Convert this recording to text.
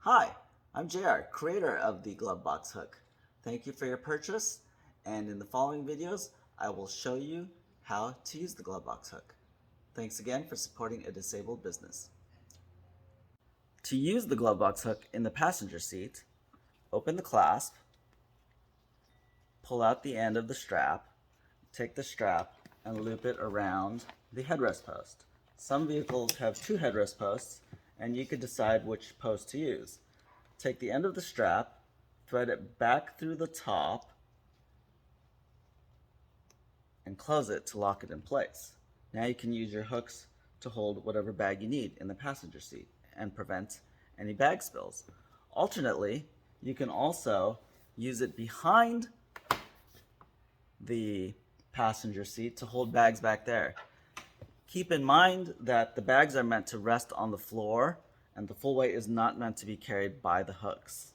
Hi, I'm JR, creator of the GloveBox Hook. Thank you for your purchase, and in the following videos, I will show you how to use the GloveBox Hook. Thanks again for supporting a disabled business. To use the GloveBox Hook in the passenger seat, open the clasp, pull out the end of the strap, take the strap and loop it around the headrest post. Some vehicles have two headrest posts, and you could decide which post to use. Take the end of the strap, thread it back through the top, and close it to lock it in place. Now you can use your hooks to hold whatever bag you need in the passenger seat and prevent any bag spills. Alternately, you can also use it behind the passenger seat to hold bags back there. Keep in mind that the bags are meant to rest on the floor and the full weight is not meant to be carried by the hooks.